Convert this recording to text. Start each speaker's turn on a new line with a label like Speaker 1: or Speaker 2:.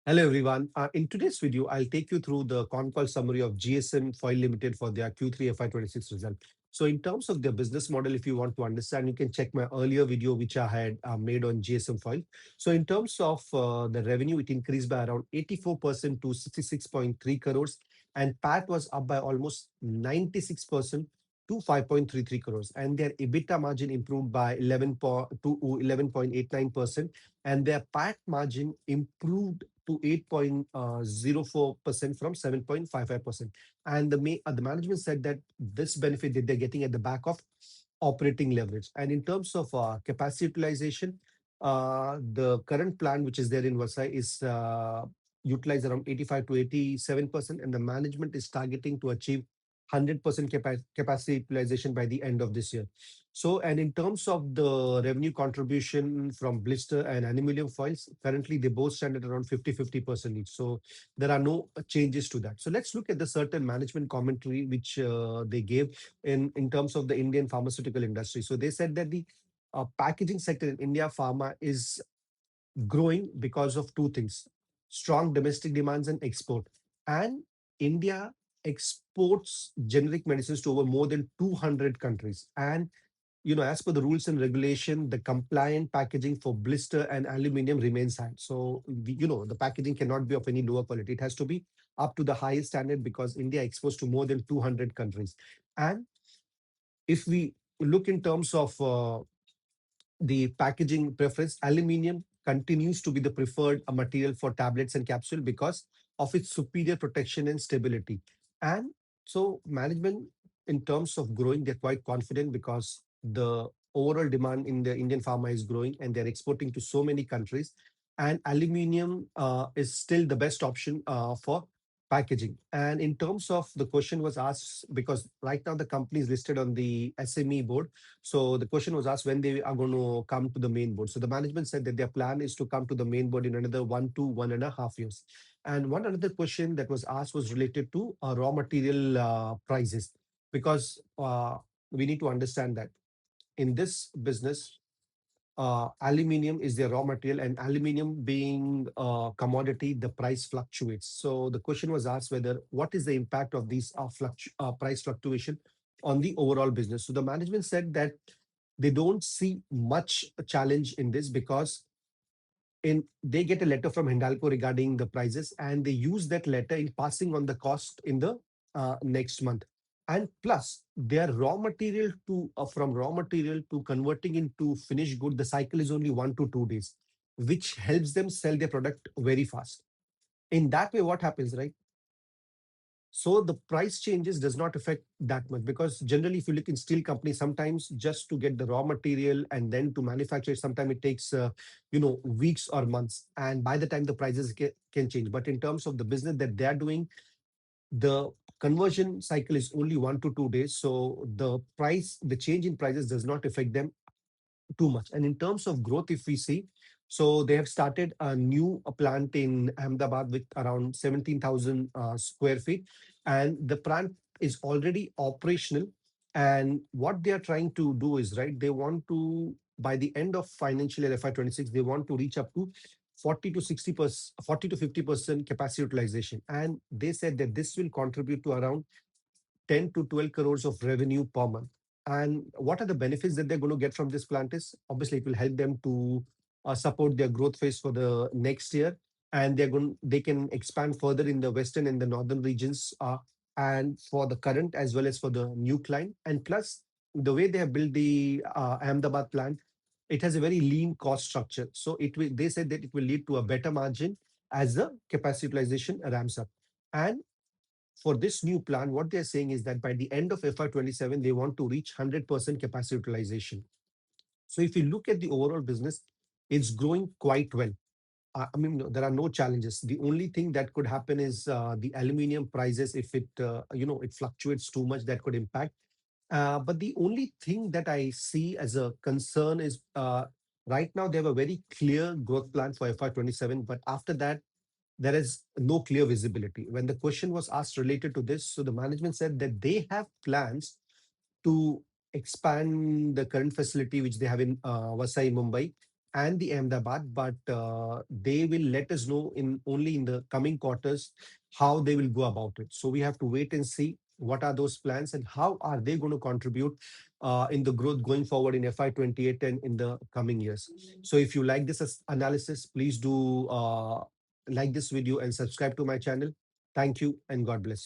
Speaker 1: Hello everyone. In today's video, I'll take you through the con call summary of GSM Foil Limited for their Q3 FY26 result. So in terms of their business model, if you want to understand, you can check my earlier video which I had made on GSM Foil. So in terms of the revenue, it increased by around 84% to 66.3 crores, and PAT was up by almost 96% to 5.33 crores, and their EBITDA margin improved by 11.89%, and their PAT margin improved to 8.04% from 7.55%. And the management said that this benefit that they're getting at the back of operating leverage. And in terms of capacity utilization, the current plan which is there in Vasai is utilized around 85 to 87%, and the management is targeting to achieve 100% capacity utilization by the end of this year. So, and in terms of the revenue contribution from blister and aluminium foils, currently they both stand at around 50-50% each. So there are no changes to that. So let's look at the certain management commentary which they gave in terms of the Indian pharmaceutical industry. So they said that the packaging sector in India pharma is growing because of two things: strong domestic demands and export. And India exports generic medicines to over more than 200 countries. And as per the rules and regulation, the compliant packaging for blister and aluminium remains high. So, the packaging cannot be of any lower quality. It has to be up to the highest standard because India exports to more than 200 countries. And if we look in terms of the packaging preference, aluminium continues to be the preferred material for tablets and capsule because of its superior protection and stability. And so management, in terms of growing, they're quite confident because the overall demand in the Indian pharma is growing and they're exporting to so many countries. And aluminium is still the best option for packaging. And in terms of the question was asked, because right now the company is listed on the SME board, so the question was asked when they are going to come to the main board. So the management said that their plan is to come to the main board in another 1 to 1.5 years. And one another question that was asked was related to raw material prices, because we need to understand that in this business, aluminium is their raw material, and aluminium being a commodity, the price fluctuates. So the question was asked whether what is the impact of these price fluctuation on the overall business. So the management said that they don't see much challenge in this because they get a letter from Hindalco regarding the prices, and they use that letter in passing on the cost in the next month. And plus, their raw material to from raw material to converting into finished good, the cycle is only 1 to 2 days, which helps them sell their product very fast. In that way, what happens, right? So the price changes does not affect that much, because generally if you look in steel companies, sometimes just to get the raw material and then to manufacture it, sometimes it takes weeks or months, and by the time the prices can change. But in terms of the business that they are doing, the conversion cycle is only 1 to 2 days, so the change in prices does not affect them too much. And in terms of growth, if we see, so they have started a new plant in Ahmedabad with around 17,000 square feet, and the plant is already operational. And what they are trying to do is, right, they want to, by the end of financial year FY26, they want to reach up to 40 to 60%, 40 to 50% capacity utilization. And they said that this will contribute to around 10 to 12 crores of revenue per month. And what are the benefits that they're going to get from this plant is, obviously it will help them to support their growth phase for the next year, and they can expand further in the western and the northern regions, and for the current as well as for the new client. And plus, the way they have built the Ahmedabad plant, it has a very lean cost structure. So they said that it will lead to a better margin as the capacity utilization ramps up. And for this new plan, what they're saying is that by the end of FY27, they want to reach 100% capacity utilization. So if you look at the overall business, it's growing quite well. I mean, no, there are no challenges. The only thing that could happen is the aluminium prices. If it fluctuates too much, that could impact. But the only thing that I see as a concern is right now they have a very clear growth plan for FY27, but after that, there is no clear visibility. When the question was asked related to this, so the management said that they have plans to expand the current facility which they have in Vasai, Mumbai, and the Ahmedabad, but they will let us know in only in the coming quarters how they will go about it. So we have to wait and see what are those plans and how are they going to contribute in the growth going forward in FY28 and in the coming years. So if you like this analysis, please do like this video and subscribe to my channel. Thank you and God bless you.